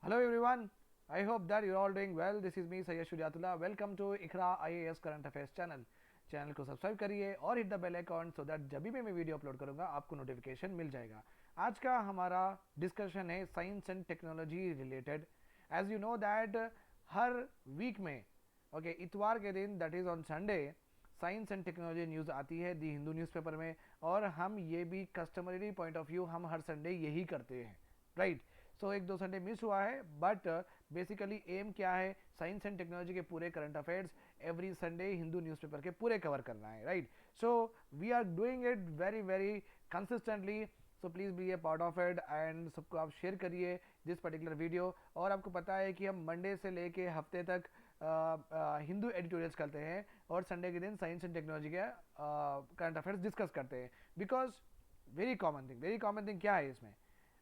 Hello everyone. I hope that you're all doing well. This is me Sayyid Shujatullah. Welcome to Iqra IAS current affairs channel को subscribe करिए और hit the bell icon so that जब भी मैं video upload करूंगा आपको notification मिल जाएगा। आज का हमारा डिस्कशन है science and technology related. As you know that हर वीक में इतवार के दिन that is on Sunday science and technology news आती है दी हिंदू न्यूज़पेपर में, और हम ये भी कस्टमरी पॉइंट ऑफ व्यू हम हर संडे यही करते हैं, राइट। सो एक दो संडे मिस हुआ है, बट बेसिकली एम क्या है, साइंस एंड टेक्नोलॉजी के पूरे current affairs every Sunday Hindu newspaper के पूरे कवर करना है, right. So we are doing it very very consistently, so please be a part of it and सबको आप शेयर करिए दिस पर्टिकुलर वीडियो। और आपको पता है कि हम मंडे से लेके हफ्ते तक हिंदू एडिटोरियल्स करते हैं और संडे के दिन साइंस एंड टेक्नोलॉजी के करंट अफेयर्स डिस्कस करते हैं। बिकॉज वेरी कॉमन थिंग क्या है इसमें,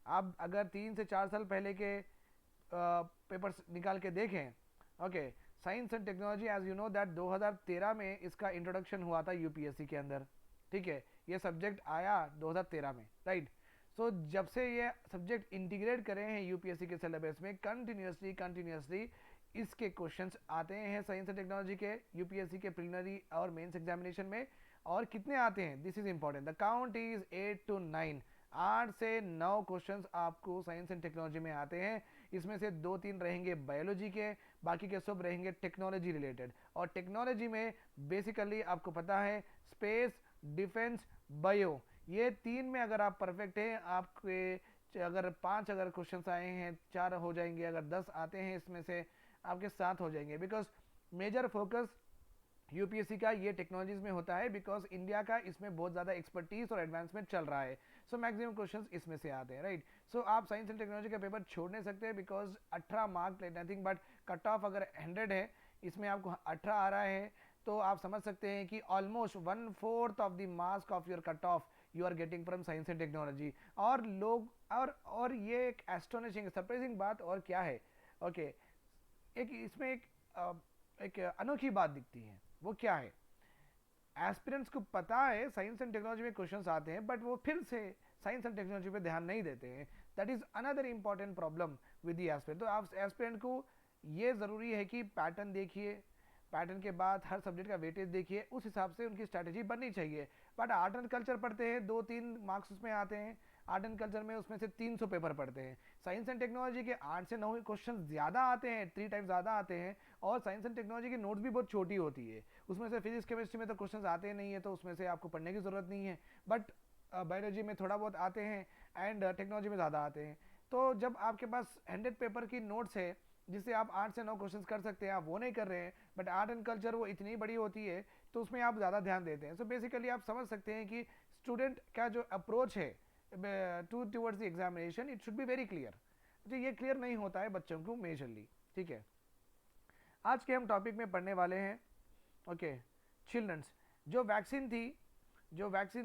आप अगर 3 से 4 साल पहले के पेपर्स निकाल के देखें, okay, science and technology as you know that 2013 में इसका इंट्रोडक्शन हुआ था यूपीएससी के अंदर, ठीक है। ये सब्जेक्ट आया 2013 में, राइट। सो जब से ये सब्जेक्ट इंटीग्रेट करे हैं यूपीएससी के सिलेबस में कंटिन्यूसली इसके क्वेश्चंस आते हैं साइंस एंड टेक्नोलॉजी के यूपीएससी के प्रिलिमिनरी और मेंस एग्जामिनेशन में। और कितने आते हैं, this is important, the count is 8 to 9, 8 से 9 क्वेश्चंस आपको साइंस एंड टेक्नोलॉजी में आते हैं। इसमें से 2-3 रहेंगे बायोलॉजी के, बाकी के सब रहेंगे टेक्नोलॉजी रिलेटेड। और टेक्नोलॉजी में बेसिकली आपको पता है स्पेस, डिफेंस, बायो, ये 3 में अगर आप परफेक्ट हैं, आपके अगर 5 अगर क्वेश्चंस आए हैं 4 हो जाएंगे, अगर 10 आते हैं इसमें से आपके 7 हो जाएंगे। बिकॉज मेजर फोकस यूपीएससी का ये टेक्नोलॉजीज में होता है, बिकॉज इंडिया का इसमें बहुत ज़्यादा एक्सपर्टीज और एडवांसमेंट चल रहा है। सो मैक्सिमम क्वेश्चंस इसमें से आते हैं, राइट। सो आप साइंस एंड टेक्नोलॉजी का पेपर छोड़ नहीं सकते, because 18 mark nothing but cut off अगर 100 है, इसमें आपको 18 आ रहा है, तो आप समझ सकते हैं कि almost 1/4 of the marks of your cut off you are getting from science and technology. और लोग और ये एक एस्टोनिशिंग सरप्राइजिंग बात और क्या है, ओके, एक इसमें एक अनोखी बात दिखती है। वो क्या है, एस्पिरेंट्स को पता है साइंस एंड टेक्नोलॉजी में क्वेश्चंस आते हैं, बट वो फिर से साइंस एंड टेक्नोलॉजी पे ध्यान नहीं देते हैं। That is another important problem with the aspirant. तो आप एस्पिरेंट को ये ज़रूरी है कि पैटर्न देखिए, पैटर्न के बाद हर सब्जेक्ट का वेटेज देखिए, उस हिसाब से उनकी स्ट्रैटेजी बननी चाहिए। बट आर्ट एंड कल्चर पढ़ते हैं, 2-3 मार्क्स उसमें आते हैं, आर्ट एंड कल्चर में उसमें से 300 पेपर पढ़ते हैं। साइंस एंड टेक्नोलॉजी के 8 से 9 क्वेश्चन ज़्यादा आते हैं, 3 टाइम्स ज़्यादा आते हैं। और साइंस एंड टेक्नोलॉजी की नोट्स भी बहुत छोटी होती है, उसमें से फिजिक्स केमिस्ट्री में तो क्वेश्चन आते नहीं है, तो उसमें से आपको पढ़ने की ज़रूरत नहीं है। बट बायोलॉजी में थोड़ा बहुत आते हैं एंड टेक्नोलॉजी में ज़्यादा आते हैं। तो जब आपके पास 100 पेपर की नोट्स है जिससे आप 8 से 9 क्वेश्चंस कर सकते हैं, आप वो नहीं कर रहे हैं, बट आर्ट एंड कल्चर वो इतनी बड़ी होती है तो उसमें आप ज़्यादा ध्यान देते हैं। सो बेसिकली आप समझ सकते हैं कि स्टूडेंट का जो अप्रोच है towards the examination, it should be very clear. तो ये क्लियर नहीं होता है बच्चों को मेजरली, ठीक है। आज के हम टॉपिक में पढ़ने वाले हैं, ओके, चिल्ड्रंस। जो वैक्सीन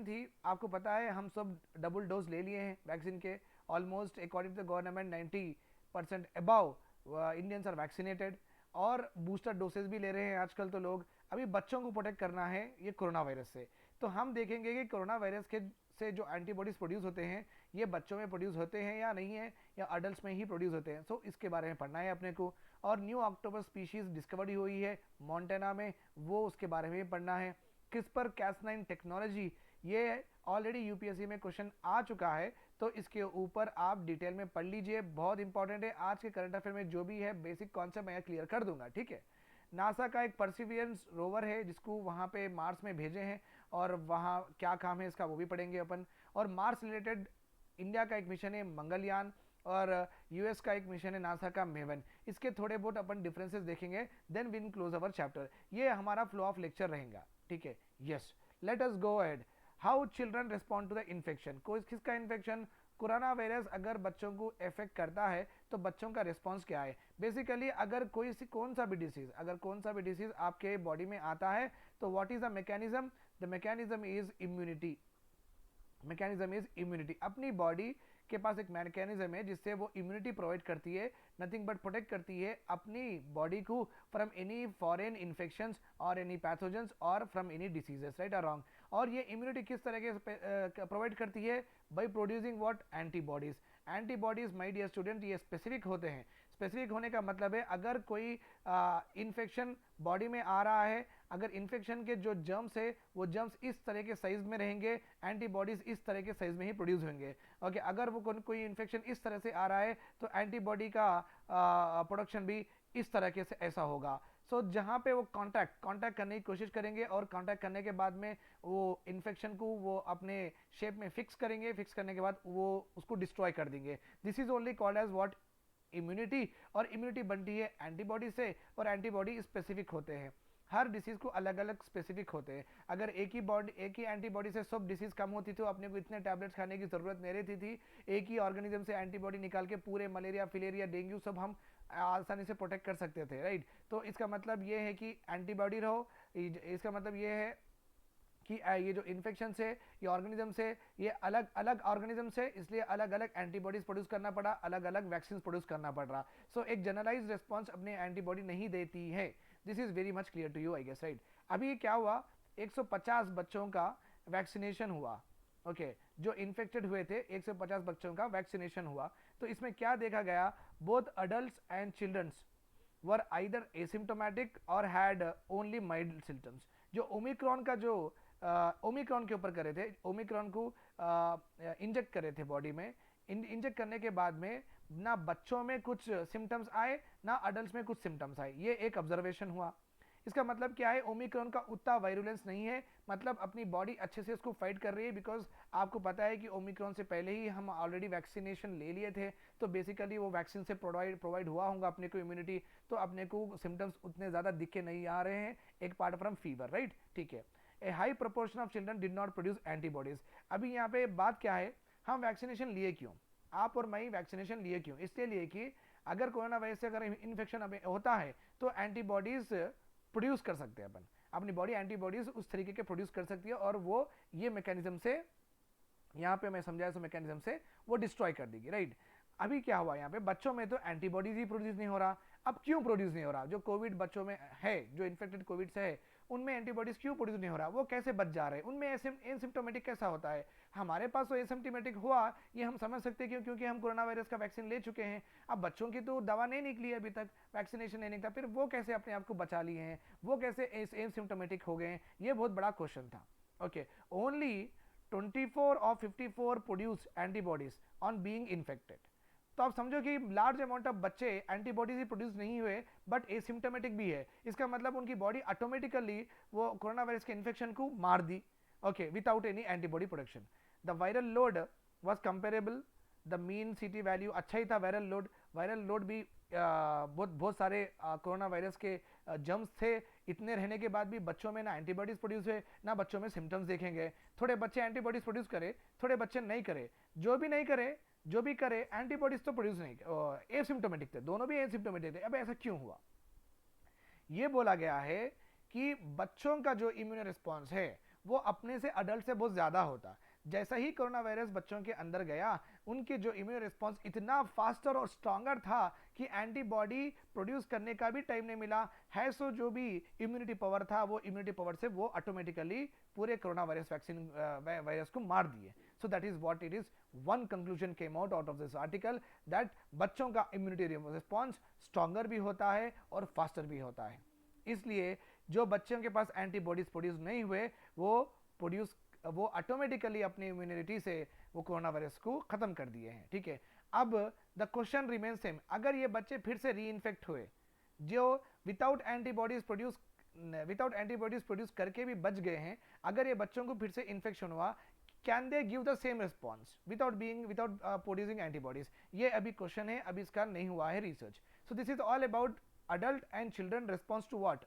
थी आपको पता है, हम सब डबल डोज ले लिए हैं वैक्सीन के। Almost according to the government 90% above Indians are vaccinated, और बूस्टर डोसेज भी ले रहे हैं आजकल तो लोग। अभी बच्चों को प्रोटेक्ट करना है ये कोरोना वायरस से। तो हम देखेंगे कि कोरोना वायरस के से जो एंटीबॉडीज प्रोड्यूस होते हैं, ये बच्चों में प्रोड्यूस होते हैं या नहीं है, या अडल्ट में ही प्रोड्यूस होते हैं। सो इसके बारे में पढ़ना है अपने को। और न्यू ऑक्टोपस स्पीशीज डिस्कवरी हुई है मोंटेना में, वो उसके बारे में भी पढ़ना है। क्रिस्पर कैस9 टेक्नोलॉजी, ये ऑलरेडी यूपीएससी में क्वेश्चन आ चुका है, तो इसके ऊपर आप डिटेल में पढ़ लीजिए, बहुत इंपॉर्टेंट है। आज के करंट अफेयर में जो भी है बेसिक कॉन्सेप्ट मैं क्लियर कर दूंगा, ठीक है। नासा का एक परसिवियरेंस रोवर है जिसको वहाँ पे मार्स में भेजे हैं, और वहाँ क्या काम है इसका वो भी पढ़ेंगे अपन। और मार्स रिलेटेड इंडिया का एक मिशन है मंगलयान, और यूएस का एक मिशन है नासा का मेवन। इसके थोड़े बहुत अपन डिफरेंसेस देखेंगे, then we'll close our chapter. ये हमारा फ्लो ऑफ लेक्चर रहेगा, ठीक है। Yes, let us go ahead. How children respond to the infection, कोई किसका इन्फेक्शन, कोरोना वायरस अगर बच्चों को इफेक्ट करता है तो बच्चों का रिस्पॉन्स क्या है। बेसिकली अगर कौन सा भी डिसीज आपके बॉडी में आता है, तो what is the mechanism is immunity. अपनी बॉडी के पास एक मैकेनिज्म है जिससे वो इम्यूनिटी प्रोवाइड करती है, नथिंग बट प्रोटेक्ट करती है अपनी बॉडी को फ्रॉम एनी फॉरेन इन्फेक्शंस और एनी पैथोजेंस और फ्रॉम एनी डिसीजेस, राइट और रॉन्ग। और ये इम्यूनिटी किस तरह के प्रोवाइड करती है, by producing what, antibodies. Antibodies my dear student ये स्पेसिफिक होते हैं। स्पेसिफिक होने का मतलब है अगर कोई इन्फेक्शन बॉडी में आ रहा है, अगर इन्फेक्शन के जो जर्म्स है वो जर्म्स इस तरह के साइज में रहेंगे, एंटीबॉडीज इस तरह के साइज में ही प्रोड्यूस होंगे। ओके, अगर वो कोई इन्फेक्शन इस तरह से आ रहा है तो एंटीबॉडी का प्रोडक्शन भी इस तरह के से ऐसा होगा। सो जहाँ पे वो कांटेक्ट करने की कोशिश करेंगे और कांटेक्ट करने के बाद में वो इन्फेक्शन को वो अपने शेप में फिक्स करेंगे, फिक्स करने के बाद वो उसको डिस्ट्रॉय कर देंगे। This is only called as what, immunity. और इम्यूनिटी बनती है एंटीबॉडी से, और एंटीबॉडी स्पेसिफिक होते हैं, हर डिसीज को अलग अलग स्पेसिफिक होते हैं। अगर एक ही एंटीबॉडी से सब डिसीज कम होती तो अपने को इतने टैबलेट्स खाने की जरूरत नहीं रहती थी। एक ही ऑर्गेनिज्म से एंटीबॉडी निकाल के पूरे मलेरिया, फिलेरिया, डेंगू सब हम आसानी से प्रोटेक्ट कर सकते थे, राइट। तो इसका मतलब ये है कि एंटीबॉडी रहो, इसका मतलब ये है कि ये जो इन्फेक्शन से, ये ऑर्गेनिज्म से, ये अलग अलग ऑर्गेनिज्म से, इसलिए अलग अलग एंटीबॉडीज प्रोड्यूस करना पड़ा, अलग अलग वैक्सीन प्रोड्यूस करना पड़ रहा। सो एक जनरलाइज रिस्पॉन्स अपने एंटीबॉडी नहीं देती है। This is very much clear to you I guess, right. अभी क्या हुआ, 150 बच्चों का वैक्सीनेशन हुआ। ओके, जो इन्फेक्टेड हुए थे 150 बच्चों का वैक्सीनेशन हुआ। तो इसमें क्या देखा गया, both adults and childrens were either asymptomatic और हैड ओनली माइल्ड सिम्टम्स। जो ओमिक्रॉन का जो ओमिक्रॉन के ऊपर करे थे, ओमिक्रॉन को इंजेक्ट करे थे बॉडी में, इंजेक्ट करने के बाद में ना बच्चों में कुछ सिम्टम्स आए ना अडल्ट्स में कुछ सिम्टम्स आए, ये एक ऑब्जर्वेशन हुआ। इसका मतलब क्या है, ओमिक्रॉन का उतना वायरुलेंस नहीं है, मतलब अपनी बॉडी अच्छे से उसको फाइट कर रही है। बिकॉज आपको पता है कि ओमिक्रॉन से पहले ही हम ऑलरेडी वैक्सीनेशन ले लिए थे, तो बेसिकली वो वैक्सीन से प्रोवाइड हुआ होगा अपने को इम्यूनिटी, तो अपने को सिम्टम्स उतने ज़्यादा दिख के नहीं आ रहे हैं, एक पार्ट फ्रॉम फीवर, राइट, ठीक है। A high proportion of children did not produce antibodies. अभी यहाँ पे बात क्या है, हम वैक्सीनेशन लिए क्यों, आप और मैं वैक्सीनेशन लिए क्यों, इसलिए लिए कि अगर कोरोना वायरस से अगर इन्फेक्शन होता है तो एंटीबॉडीज प्रोड्यूस कर सकते हैं, अपन अपनी बॉडी एंटीबॉडीज उस तरीके के प्रोड्यूस कर सकती है, और वो ये मैकेनिज्म से, यहाँ पे मैं समझाया सो मैकेनिज्म से वो डिस्ट्रॉय कर देगी, राइट। अभी क्या हुआ, यहाँ पे बच्चों में तो एंटीबॉडीज ही प्रोड्यूस नहीं हो रहा। अब क्यों प्रोड्यूस नहीं हो रहा, जो कोविड बच्चों में है, जो इन्फेक्टेड कोविड से है, उनमें एंटीबॉडीज क्यों प्रोड्यूस नहीं हो रहा, वो कैसे बच जा रहे हैं, उनमें एसिम्टोमेटिक कैसा होता है। हमारे पास तो एसिम्टोमेटिक हुआ, ये हम समझ सकते हैं क्यों, क्योंकि हम कोरोना वायरस का वैक्सीन ले चुके हैं। अब बच्चों की तो दवा नहीं निकली अभी तक, वैक्सीनेशन नहीं निकला, फिर वो कैसे अपने आप को बचा लिए हैं, वो कैसे एसिम्टोमेटिक हो गए हैं, ये बहुत बड़ा क्वेश्चन था। ओके, ओनली 24 और 54 produce antibodies on being infected. तो आप समझो कि लार्ज अमाउंट ऑफ बच्चे एंटीबॉडीज ही प्रोड्यूस नहीं हुए बट एसिम्टोमेटिक भी है, इसका मतलब उनकी बॉडी ऑटोमेटिकली वो कोरोना वायरस के इन्फेक्शन को मार दी, okay, without any antibody production. The viral load was comparable, the mean CT value अच्छा ही था। वायरल लोड भी बहुत सारे कोरोना वायरस के जर्म्स थे, इतने रहने के बाद भी बच्चों में ना एंटीबॉडीज प्रोड्यूस हुए ना बच्चों में सिम्टम्स देखेंगे। थोड़े बच्चे एंटीबॉडीज प्रोड्यूस करे, थोड़े बच्चे नहीं करे, जो भी करे एंटीबॉडीज तो प्रोड्यूस नहीं, एसिम्टोमेटिक थे, दोनों भी एसिम्टोमेटिक थे। अब ऐसा क्यों हुआ, ये बोला गया है कि बच्चों का जो इम्यून रिस्पॉन्स है वो अपने से अडल्ट से बहुत ज्यादा होता। जैसा ही कोरोना वायरस बच्चों के अंदर गया, उनके जो इम्यून रिस्पॉन्स इतना फास्टर और स्ट्रॉन्गर था कि एंटीबॉडी प्रोड्यूस करने का भी टाइम नहीं मिला है। सो जो भी इम्यूनिटी पावर था, वो इम्यूनिटी पावर से वो ऑटोमेटिकली पूरे कोरोना वायरस वैक्सीन वायरस को मार दिए। So that is what it is, one conclusion came out of this article, that बच्चों का इम्यूनिटी रिस्पॉन्स स्ट्रॉन्गर भी होता है और फास्टर भी होता है। इसलिए जो बच्चों के पास एंटीबॉडीज प्रोड्यूस नहीं हुए, वो ऑटोमेटिकली अपनी इम्यूनिटी से वो कोरोना वायरस को खत्म कर दिए हैं, ठीक है। अब द क्वेश्चन रिमेन सेम, अगर ये बच्चे फिर से री इन्फेक्ट हुए, जो विदाउट एंटीबॉडीज प्रोड्यूस करके भी बच गए हैं, अगर ये बच्चों को फिर से इन्फेक्शन हुआ, can they give the same response without producing antibodies, ये अभी क्वेश्चन है, अभी इसका नहीं हुआ है research. So this is all about adult and children response to what,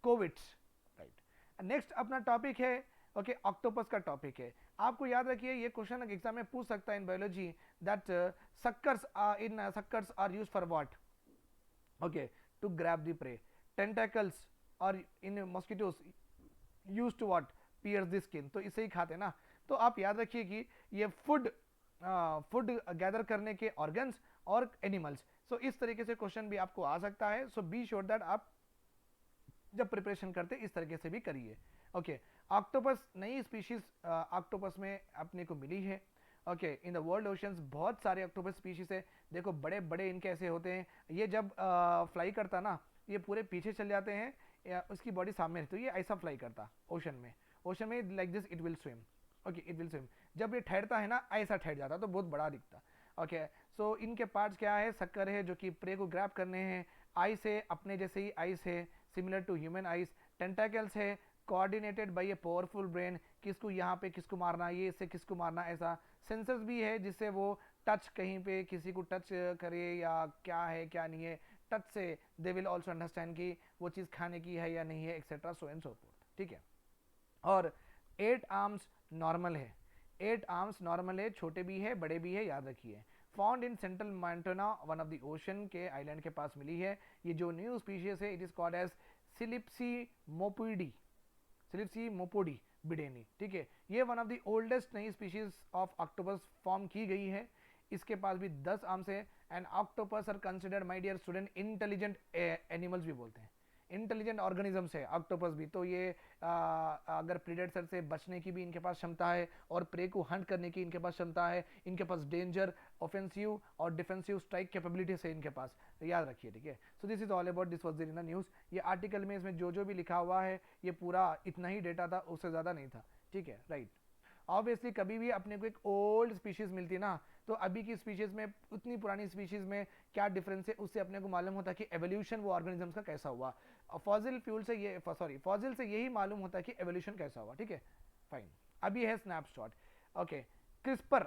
covid, right। Next अपना टॉपिक है, ओके, ऑक्टोपस का टॉपिक है। आपको याद रखिए ये क्वेश्चन एग्जाम में पूछ सकता है in biology, that suckers are used for what, okay, to grab the prey, tentacles or in mosquitoes used to what, pierce the skin, तो इसे ही खाते ना। तो आप याद रखिए कि ये फूड गैदर करने के ऑर्गन्स और एनिमल्स, सो इस तरीके से क्वेश्चन भी आपको आ सकता है। सो बी श्योर दैट आप जब प्रिपरेशन करते इस तरीके से भी करिए, ओके। ऑक्टोपस नई स्पीशीज ऑक्टोपस में अपने को मिली है, okay, in the world oceans बहुत सारे ऑक्टोपस स्पीशीज है। देखो बड़े बड़े इनके ऐसे होते हैं, ये जब फ्लाई करता ना, ये पूरे पीछे चल जाते हैं या उसकी बॉडी सामने, तो ये ऐसा फ्लाई करता ओशन में। ओशन में like this it will swim. Okay, it will swim. जब ये ठहरता है ना, ऐसा ठहर जाता, तो बहुत बड़ा दिखता। ओके, सो इनके पार्ट्स क्या है, शक्कर है जो कि प्रे को ग्रैब करने हैं, आइस है अपने जैसे ही आइस है, similar to human eyes, tentacles है coordinated by a powerful brain, किसको यहाँ पे किसको मारना, ये इससे किसको मारना, ऐसा। सेंसर्स भी है जिससे वो टच, कहीं पे किसी को टच करे या क्या है क्या नहीं है, टच से दे विल ऑल्सो अंडरस्टैंड कि वो चीज़ खाने की है या नहीं है, etcetera, so and so fourth. ठीक है, और 8 आर्म्स नॉर्मल है। 8 आर्म्स नॉर्मल है, छोटे भी है बड़े भी है, याद रखिए। Found in central Montana, one of the ocean के आइलैंड के पास मिली है। ये जो न्यू स्पीशीज है, it is called as Syllipsimopodi, Syllipsimopodi bideni. ठीक है, ये वन ऑफ द ओल्डेस्ट नई स्पीशीज ऑफ ऑक्टोपस फॉर्म की गई है। इसके पास भी 10 आर्म्स है। And octopus are considered, my dear student, intelligent animals भी बोलते हैं, इंटेलिजेंट ऑर्गेनिजम्स है ऑक्टोपस भी। तो ये अगर प्रीडेटर से बचने की भी इनके पास क्षमता है, और प्रे को हंट करने की इनके पास क्षमता है। इनके पास डेंजर, ऑफेंसिव और डिफेंसिव स्ट्राइक कैपेबिलिटीज है इनके पास, तो याद रखिए। ठीक है, so this is all about, this was in the news. ये आर्टिकल में इसमें जो जो भी लिखा हुआ है, ये पूरा इतना ही डेटा था, उससे ज़्यादा नहीं था। ठीक है, राइट। ऑब्वियसली कभी भी अपने को एक ओल्ड स्पीशीज मिलती है ना, तो अभी की स्पीशीज में उतनी पुरानी स्पीशीज में क्या डिफरेंस है, उससे अपने को मालूम होता है कि एवोल्यूशन वो ऑर्गेनिजम्स का कैसा हुआ। फॉसिल फ्यूल से ये, सॉरी, फॉसिल से यही मालूम होता है कि एवोल्यूशन कैसा हुआ। ठीक है, फाइन। अभी है स्नैपशॉट। ओके, क्रिस्पर,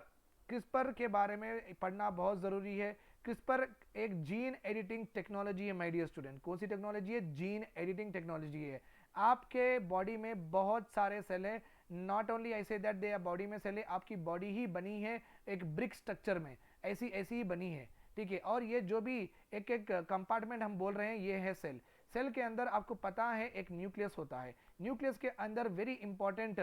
क्रिस्पर के बारे में पढ़ना बहुत ज़रूरी है। क्रिस्पर एक जीन एडिटिंग टेक्नोलॉजी है माय डियर स्टूडेंट। कौन सी टेक्नोलॉजी है? जीन एडिटिंग टेक्नोलॉजी है। आपके बॉडी में बहुत सारे सेल हैं, not only I say that they body में सेल है, आपकी बॉडी ही बनी है एक ब्रिक स्ट्रक्चर में, ऐसी ऐसी ही बनी है। ठीक है, और ये जो भी एक एक कंपार्टमेंट हम बोल रहे हैं, ये है सेल। सेल के अंदर आपको पता है एक न्यूक्लियस होता है। न्यूक्लियस के अंदर वेरी इंपॉर्टेंट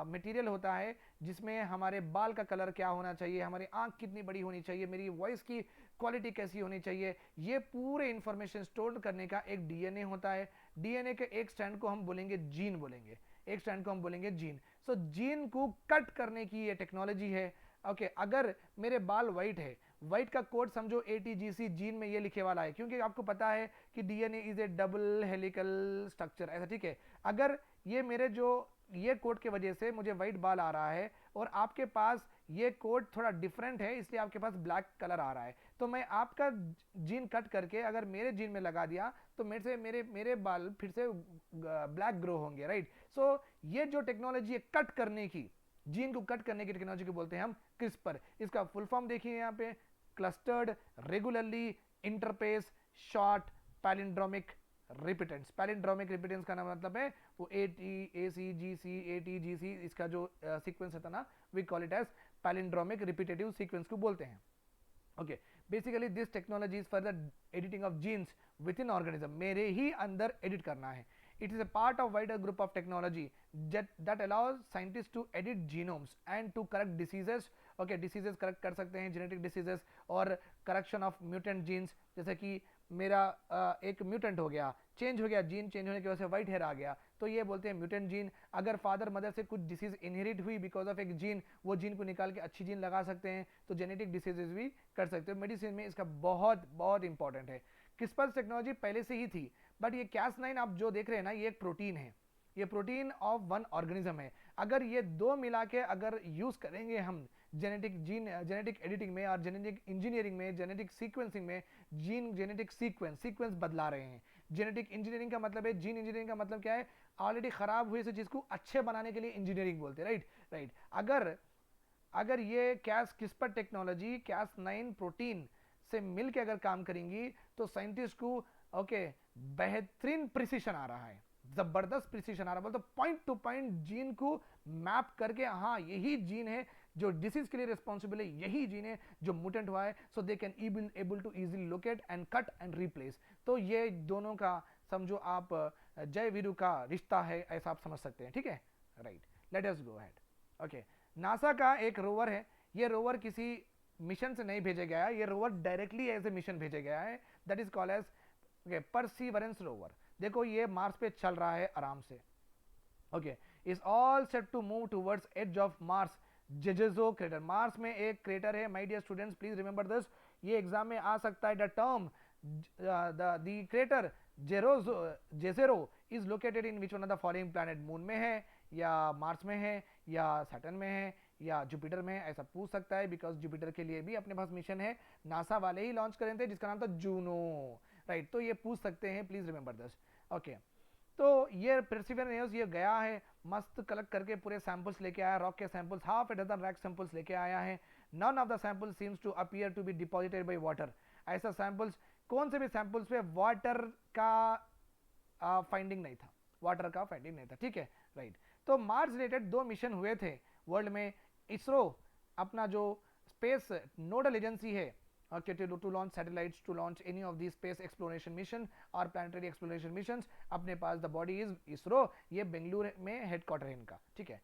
मटेरियल होता है, जिसमें हमारे बाल का कलर क्या होना चाहिए, हमारी आंख कितनी बड़ी होनी चाहिए, मेरी वॉइस की क्वालिटी कैसी होनी चाहिए, ये पूरे इंफॉर्मेशन स्टोर करने का एक डीएनए होता है। डीएनए के एक स्ट्रैंड को हम बोलेंगे जीन, बोलेंगे एक स्ट्रैंड को हम बोलेंगे जीन। सो जीन को कट करने की ये टेक्नोलॉजी है। ओके, अगर मेरे बाल वाइट है, वाइट का कोड समझो ATGC, जीन में ये लिखे वाला है, क्योंकि आपको पता है कि DNA is A double helical structure, ऐसा। ठीक है, अगर ये मेरे जो ये कोड के वजह से मुझे वाइट बाल आ रहा है, और आपके पास ये कोड थोड़ा डिफरेंट है, इसलिए आपके पास ब्लैक कलर आ रहा है, तो मैं आपका जीन कट करके अगर मेरे जीन में लगा दिया, तो मेरे से मेरे बाल फिर से ब्लैक ग्रो होंगे, राइट। सो ये जो टेक्नोलॉजी है कट करने की, जीन को कट करने की टेक्नोलॉजी को बोलते हैं हम क्रिस्पर। इसका फुल फॉर्म देखिए यहाँ पे, clustered regularly interspaced short palindromic repeatants. Palindromic repeatants का नाम मतलब है वो ATGC ATGC, इसका जो सीक्वेंस है ना, we call it as palindromic repetitive sequence को बोलते हैं। Okay, basically this technology is for the editing of genes within organism, मेरे ही अंदर एडिट करना है। It is a part of wider group of technology that allows scientists to edit genomes and to correct diseases. Okay, diseases correct कर सकते हैं, genetic diseases, और correction of mutant genes, जैसे कि मेरा एक म्यूटेंट हो गया, चेंज हो गया, जीन चेंज होने की वजह से व्हाइट हेयर आ गया, तो ये बोलते हैं म्यूटेंट जीन। अगर फादर मदर से कुछ डिसीज इनहेरिट हुई बिकॉज ऑफ एक जीन, वो जीन को निकाल के अच्छी जीन लगा सकते हैं, तो जेनेटिक डिसीजेज भी कर सकते हैं। मेडिसिन में इसका बहुत बहुत इंपॉर्टेंट है। क्रिस्पर टेक्नोलॉजी पहले से ही थी, बट ये Cas9 आप जो देख रहे हैं ना, ये एक प्रोटीन है, ये प्रोटीन ऑफ वन ऑर्गेनिज्म है। अगर ये दो मिला के अगर यूज करेंगे हम जेनेटिक एडिटिंग में और जेनेटिक इंजीनियरिंग में, जेनेटिक सीक्वेंसिंग में, जेनेटिक सीक्वेंस बदला रहे हैं। जेनेटिक इंजीनियरिंग का मतलब है, जीन इंजीनियरिंग का मतलब क्या है, ऑलरेडी खराब हुए से चीज को अच्छे बनाने के लिए इंजीनियरिंग बोलते हैं, राइट। अगर ये क्रिस्पर टेक्नोलॉजी Cas9 प्रोटीन से मिल के अगर काम करेंगी, तो साइंटिस्ट को बेहतरीन प्रिसीशन आ रहा है, जबरदस्त प्रिसीशन आ रहा है, मतलब पॉइंट टू पॉइंट जीन को मैप करके, हाँ यही जीन है जो डिसीज के लिए रिस्पॉन्सिबल है, यही जीन है जो मुटेंट हुआ है, so they can able to easily locate and cut and replace. तो ये दोनों का समझो आप जय वीरू का रिश्ता है, ऐसा आप समझ सकते हैं। ठीक है, right, late us go ahead. Okay, NASA का एक रोवर है, ये रोवर किसी मिशन से नहीं भेजा गया है, ये rover directly as a mission भेजा गया है, that is called as Perseverance rover. देखो ये मार्स पे चल रहा है आराम से। Okay, is all set to move towards edge of Mars Jezero crater, Mars में एक क्रेटर है my dear students, please remember this, ये एग्जाम में आ सकता है। The term the crater Jezero is located in which one of the following planet, moon में है या मार्स में है या सैटर्न में है या जुपिटर में है, ऐसा पूछ सकता है, बिकॉज जुपिटर के लिए भी अपने पास मिशन है, नासा वाले ही लॉन्च करे थे, जिसका नाम था जूनो, राइट। तो ये पूछ सकते हैं, प्लीज रिमेंबर दिस, ओके। तो ये परसिवरेंस ये गया है, मस्त कलेक्ट करके पूरे सैंपल्स लेके आया, रॉक के samples, half a dozen rock samples लेके आया है। None of the samples seems to appear to be deposited by water, ऐसा सैंपल्स, कौन से भी सैंपल्स पे वाटर का फाइंडिंग नहीं था, वाटर का फाइंडिंग नहीं था, ठीक है, राइट। तो मार्स रिलेटेड 2 मिशन हुए थे वर्ल्ड में। इसरो अपना जो स्पेस नोडल एजेंसी है, okay, to launch satellites, to launch any of these space exploration mission or planetary exploration missions, अपने पास the body is इसरो, ये बेंगलुरु में हेडक्वार्टर है इनका, ठीक है।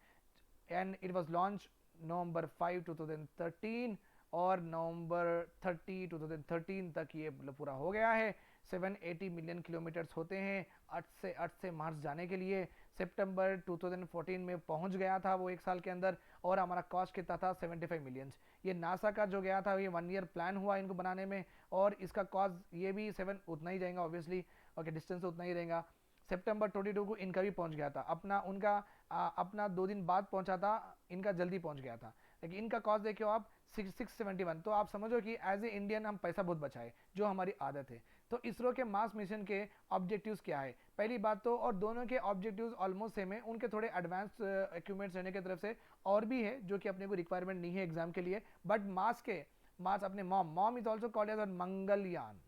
एंड इट वाज लॉन्च नवंबर 5 2013 और नवंबर 30 2013 तक ये पूरा हो गया है। 780 मिलियन किलोमीटर्स होते हैं अर्थ से मार्स जाने के लिए। सितंबर 2014 में पहुंच गया था वो 1 साल के अंदर, और हमारा कॉस्ट कितना था 75 मिलियन। ये नासा का जो गया था ये 1 ईयर प्लान हुआ इनको बनाने में, और इसका कॉस्ट ये भी 7 उतना ही जाएगा ऑब्वियसली, ओके, डिस्टेंस उतना ही रहेगा। सितंबर 22 को इनका भी पहुंच गया था, अपना 2 दिन बाद पहुंचा था, इनका जल्दी पहुंच गया था, लेकिन इनका कॉस्ट देखियो आप 671। तो आप समझो कि एज ए इंडियन हम पैसा बहुत बचाए, जो हमारी आदत है। तो इसरो के मार्स मिशन के ऑब्जेक्टिव्स क्या है, पहली बात तो, और दोनों के ऑब्जेक्टिव्स ऑलमोस्ट सेम है, उनके थोड़े एडवांस इक्विपमेंट्स रहने की तरफ से और भी है जो कि अपने को रिक्वायरमेंट नहीं है एग्जाम के लिए, बट मार्स अपने MOM is also called as Mangalyaan,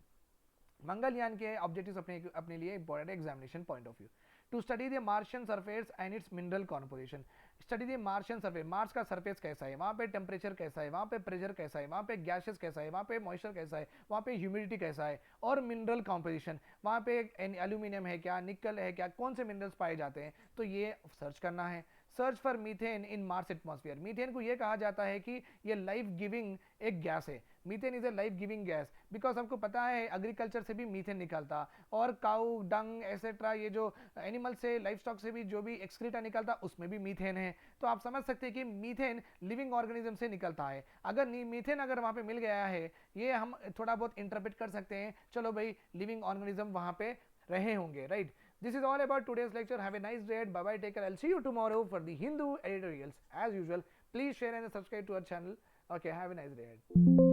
Mangalyaan के ऑब्जेक्टिव्स अपने लिए इंपॉर्टेंट है examination point of view. To study the Martian surface and its mineral composition, study the Martian surface, Mars का सरफेस कैसा है, वहाँ पे टेम्परेचर कैसा है, वहाँ पे प्रेशर कैसा है, वहाँ पे गैसेस कैसा है, वहाँ पे मॉइस्चर कैसा है, वहाँ पे ह्यूमिडिटी कैसा है, और मिनरल कॉम्पोजिशन, वहाँ पे एल्यूमिनियम है क्या, निकल है क्या, कौन से मिनरल्स पाए जाते हैं, तो ये सर्च करना है। Search for methane in Mars atmosphere, methane को ये कहा जाता है कि ये लाइफ गिविंग एक गैस है, methane is a life giving gas, because आपको पता है एग्रीकल्चर से भी मीथेन निकलता, और काउ डंग एसेट्रा, ये जो एनिमल से, लाइफ स्टॉक से भी जो भी एक्सक्रीटा निकलता उसमें भी मीथेन है। तो आप समझ सकते हैं कि मीथेन लिविंग ऑर्गेनिज्म से निकलता है। अगर मीथेन अगर वहाँ पे मिल गया है, ये हम थोड़ा बहुत इंटरप्रेट कर सकते हैं, चलो भाई लिविंग ऑर्गेनिज्म वहाँ पे रहे होंगे, right. This is all about today's lecture. Have a nice day. Bye bye. Take care. I'll see you tomorrow for the Hindu editorials. As usual, please share and subscribe to our channel. Okay. Have a nice day.